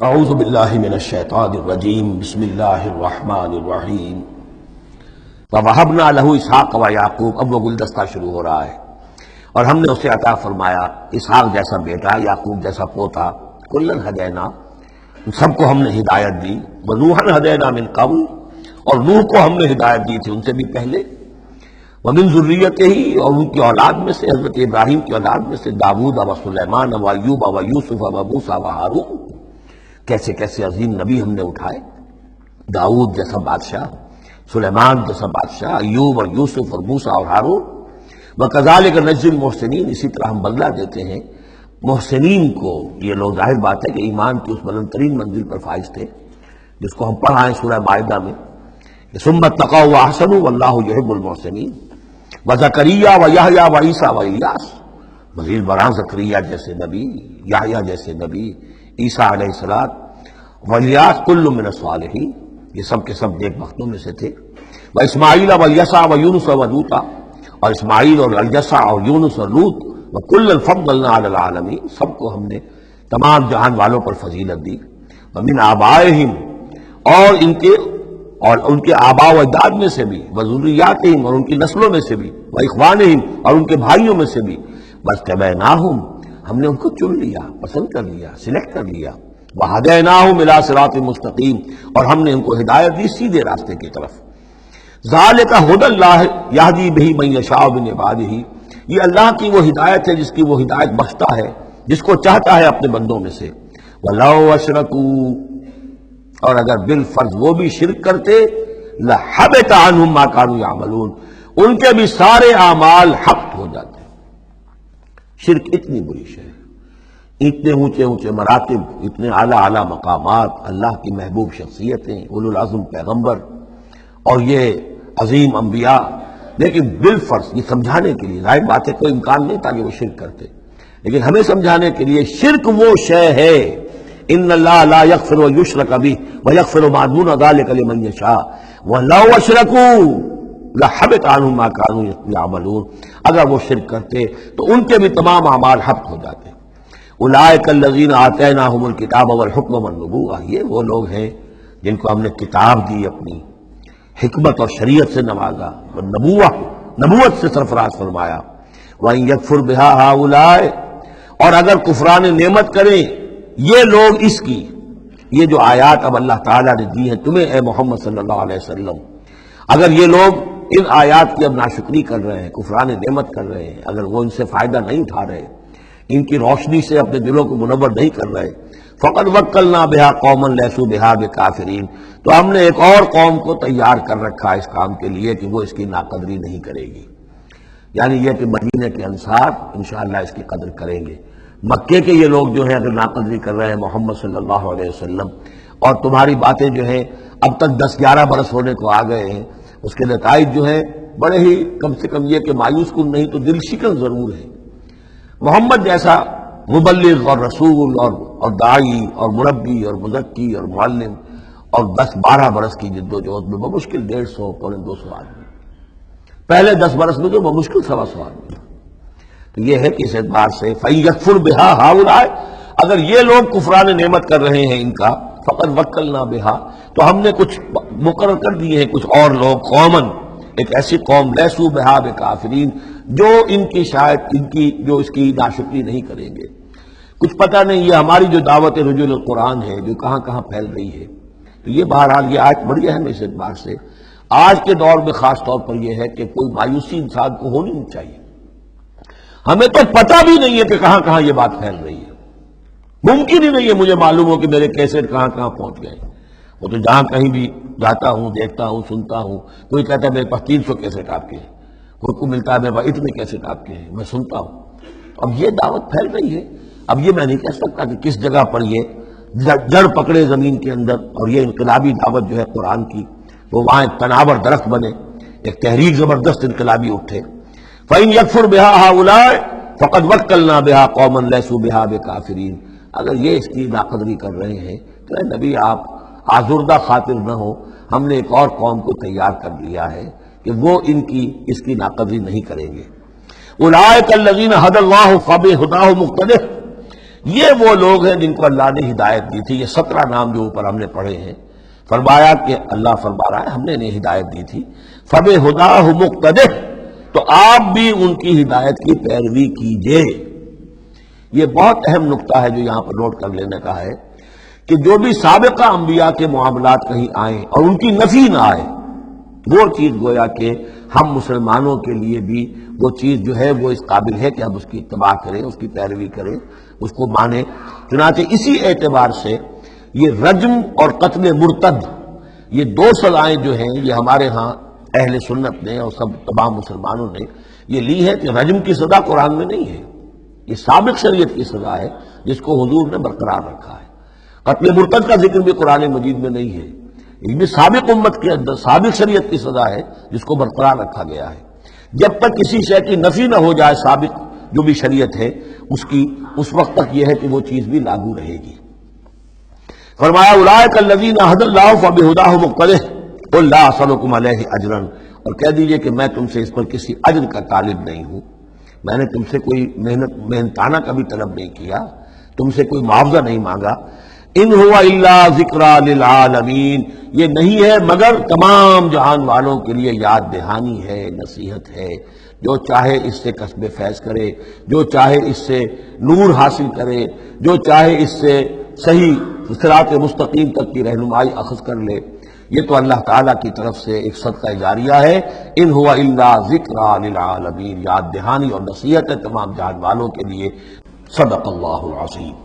اعوذ باللہ من الشیطان الرجیم بسم اللہ الرحمن الرحیم وَوَهَبْنَا لَهُ اسحاق وَيَعْقُوب۔ اب وہ گلدستہ شروع ہو رہا ہے، اور ہم نے اسے عطا فرمایا اسحاق جیسا بیٹا، یعقوب جیسا پوتا، کلن ہدینا، سب کو ہم نے ہدایت دی، وَنُوحًا ہدینا من قبل، اور نوح کو ہم نے ہدایت دی تھی ان سے بھی پہلے، وَمِن ذُرِّيَّتِهِ، اور ان کی اولاد میں سے، حضرت ابراہیم کی اولاد میں سے، داؤد و سلیمان و ایوب و یوسف و موسیٰ و ہارون۔ کیسے کیسے عظیم نبی ہم نے اٹھائے، داؤد جیسا بادشاہ، سلیمان جیسا بادشاہ، ایوب اور یوسف اور موسیٰ اور ہارون۔ وَكَذَلِكَ نَجْزِي الْمُحْسِنِينَ، اسی طرح ہم بدلہ دیتے ہیں محسنین کو۔ یہ لوگ ظاہر بات ہے کہ ایمان کی اس بلند ترین منزل پر فائز تھے، جس کو ہم پڑھائیں سورہ مائدہ میں، ثُمَّ اتَّقَوْا وَأَحْسَنُوا وَاللَّهُ يُحِبُّ الْمُحْسِنِينَ۔ وَزَكَرِيَّا وَيَحْيَا وَعِیسیٰ وَإِلیاس، مزید برآں زکریا جیسے نبی، یحییٰ جیسے نبی، عیسیٰ علیہ السلام، وَإِلیاس کل من الصالحین، یہ سب کے سب نیک بختوں میں سے تھے۔ وَإِسماعیل وَالْیسع وَیونس وَلوطا، اور اسماعیل اور الیسع اور یونس اور لوط، وَکُلًّا فَضَّلْنَا عَلَى الْعَالَمِینَ، سب کو ہم نے تمام جہان والوں پر فضیلت دی۔ وَمِنْ آبائِهِمْ، اور ان کے آباء و اجداد میں سے بھی، وَذُرِّيَّاتِهِمْ، اور ان کی نسلوں میں سے بھی، وَإِخْوَانِهِمْ، اور ان کے بھائیوں میں سے بھی، وَاجْتَبَيْنَاهُمْ، ہم نے ان کو چن لیا، پسند کر لیا، سلیکٹ کر لیا، وَهَدَيْنَاهُمْ إِلَىٰ صِرَاطٍ مُسْتَقِيمٍ، اور ہم نے ان کو ہدایت دی سیدھے راستے کی طرف۔ ذَلِكَ هُدَى اللَّهِ يَهْدِي بِهِ مَن يَشَاءُ مِنْ عِبَادِهِ، یہ اللہ کی وہ ہدایت ہے جس کی وہ ہدایت بخشتا ہے جس کو چاہتا ہے اپنے بندوں میں سے۔ وَلَوْ أَشْرَكُوا، اور اگر بالفرض وہ بھی شرک کرتے، لَحَبِطَ عَنْهُمْ مَا كَانُوا يَعْمَلُونَ، ان کے بھی سارے اعمال حبط ہو جاتے۔ شرک اتنی بری شے ہے، اتنے اونچے اونچے مراتب، اتنے اعلیٰ اعلیٰ مقامات، اللہ کی محبوب شخصیتیں، اولو العزم پیغمبر اور یہ عظیم انبیاء، لیکن بالفرض یہ سمجھانے کے لیے، ظاہر بات ہے کوئی امکان نہیں تھا کہ وہ شرک کرتے، لیکن ہمیں سمجھانے کے لیے شرک وہ شے ہے، ان اللہ لا یغفر یشرک بہ ویغفر ما دون ذلک لمن یشاء ولو اشرکوا لحبط عنہم ما كانوا یعملون، اگر وہ شرک کرتے تو ان کے بھی تمام اعمال حبط ہو جاتے۔ اولئک الذین آتیناہم الکتاب والحکم والنبوۃ، یہ وہ لوگ ہیں جن کو ہم نے کتاب دی، اپنی حکمت اور شریعت سے نوازا، اور نبوت سے سرفراز فرمایا۔ وَإِن يَكْفُرْ بِهَا هَؤُلَاءِ، اور اگر کفران نعمت کریں یہ لوگ اس کی، یہ جو آیات اب اللہ تعالیٰ نے دی ہیں تمہیں اے محمد صلی اللہ علیہ وسلم، اگر یہ لوگ ان آیات کی اب ناشکری کر رہے ہیں، کفران نعمت کر رہے ہیں، اگر وہ ان سے فائدہ نہیں اٹھا رہے، ان کی روشنی سے اپنے دلوں کو منور نہیں کر رہے، فقد وکلنا بہا قوما لیسوا بہا بکافرین، تو ہم نے ایک اور قوم کو تیار کر رکھا اس کام کے لیے کہ وہ اس کی ناقدری نہیں کرے گی، یعنی یہ کہ مدینہ کے انصار انشاءاللہ اس کی قدر کریں گے۔ مکے کے یہ لوگ جو ہیں اگر ناقدری کر رہے ہیں محمد صلی اللہ علیہ وسلم، اور تمہاری باتیں جو ہیں اب تک 10-11 برس ہونے کو آ گئے ہیں، اس کے نتائج جو ہیں بڑے ہی کم سے کم یہ کہ مایوس کن نہیں تو دل شکن ضرور ہے۔ محمد جیسا مبلغ اور رسول اور داعی اور مربی اور مزکی اور معلم، اور 10-12 برس کی جد و جہد میں بمشکل 150 پونے 200 آدمی، پہلے 10 برس میں تو بمشکل 125 آدمی۔ تو یہ ہے کہ اس اعتبار سے فَإِن يَكْفُرْ بِهَا هَؤُلَاءِ، اگر یہ لوگ کفران نعمت کر رہے ہیں ان کا، فقد وکلنا بِهَا، تو ہم نے کچھ مقرر کر دیے ہیں کچھ اور لوگ، قومن، ایک ایسی قوم، لیسوا بِهَا بکافرین، جو ان کی شاید ان کی جو اس کی ناشکری نہیں کریں گے۔ کچھ پتہ نہیں یہ ہماری جو دعوت رجوع القرآن ہے جو کہاں کہاں پھیل رہی ہے، تو یہ بہرحال یہ آیت بڑی اہم ہے اس اعتبار سے، آج کے دور میں خاص طور پر یہ ہے کہ کوئی مایوسی انسان کو ہونی نہیں چاہیے۔ ہمیں تو پتہ بھی نہیں ہے کہ کہاں کہاں یہ بات پھیل رہی ہے، ممکن ہی نہیں ہے مجھے معلوم ہو کہ میرے کیسٹ کہاں کہاں پہنچ گئے۔ وہ تو جہاں کہیں بھی جاتا ہوں، دیکھتا ہوں، سنتا ہوں، کوئی کہتا ہے میرے پاس 300 کیسٹ آپ کے ہیں، کوئی کو ملتا ہے میرے پاس اتنے کیسٹ آپ کے ہیں، میں سنتا ہوں۔ اب یہ دعوت پھیل رہی ہے، اب یہ میں نہیں کہہ سکتا کہ کس جگہ پر یہ جڑ پکڑے زمین کے اندر، اور یہ انقلابی دعوت جو ہے قرآن کی وہ وہاں ایک تناور درخت بنے، ایک تحریک زبردست انقلابی اٹھے۔ فَإِن يَكْفُرْ بِهَا هَؤُلَاءِ فَقَدْ وَكَّلْنَا بِهَا قَوْمًا لَيْسُوا بِهَا بِكَافِرِينَ، اگر یہ اس کی ناقدری کر رہے ہیں تو اے نبی آپ آزردہ خاطر نہ ہو، ہم نے ایک اور قوم کو تیار کر لیا ہے کہ وہ اس کی ناقدری نہیں کریں گے۔ اولئک الذین ھدی اللہ فبہداہ مقتدہ، یہ وہ لوگ ہیں جن کو اللہ نے ہدایت دی تھی. یہ 17 نام جو اوپر ہم نے پڑھے ہیں. فرمایا کہ اللہ فرما رہا ہے ہم نے انہیں ہدایت دی تھی. فَبِهُدَاهُ مُقْتَدِهْ، تو آپ بھی ان کی ہدایت کی پیروی کیجئے. یہ بہت اہم نقطہ ہے جو یہاں پر نوٹ کر لینے کا ہے کہ جو بھی سابقہ انبیاء کے معاملات کہیں آئیں اور ان کی نفی نہ آئے، وہ چیز گویا کہ ہم مسلمانوں کے لیے بھی وہ چیز جو ہے وہ اس قابل ہے کہ ہم اس کی اتباع کریں، اس کی پیروی کریں، اس کو مانیں. چنانچہ اسی اعتبار سے یہ رجم اور قتل مرتد، یہ 2 سزائیں جو ہیں یہ ہمارے ہاں اہل سنت نے اور سب تمام مسلمانوں نے یہ لی ہے کہ رجم کی سزا قرآن میں نہیں ہے، یہ سابق شریعت کی سزا ہے جس کو حضور نے برقرار رکھا ہے. قتل مرتد کا ذکر بھی قرآن مجید میں نہیں ہے، یہ بھی سابق امت کے اندر سابق شریعت کی سزا ہے جس کو برقرار رکھا گیا ہے. جب تک کسی شے کی نفی نہ ہو جائے سابق جو بھی شریعت ہے اس کی، اس وقت تک یہ ہے کہ وہ چیز بھی لاگو رہے گی. فرمایا اولئک الذین ھدی اللہ فبہداہ مقتدہ قل لا اسألکم علیہ اجرا، اور کہہ دیجئے کہ میں تم سے اس پر کسی اجر کا طالب نہیں ہوں، میں نے تم سے کوئی محنتانہ کبھی طلب نہیں کیا، تم سے کوئی معاوضہ نہیں مانگا. ان هو الا ذکری للعالمین، یہ نہیں ہے مگر تمام جہان والوں کے لیے یاد دہانی ہے، نصیحت ہے. جو چاہے اس سے کسب فیض کرے، جو چاہے اس سے نور حاصل کرے، جو چاہے اس سے صحیح صراط مستقیم تک کی رہنمائی اخذ کر لے، یہ تو اللہ تعالیٰ کی طرف سے ایک صدقہ جاریہ ہے. ان هو الا ذکری للعالمین، یاد دہانی اور نصیحت ہے تمام جہان والوں کے لیے. صدق اللہ العظیم.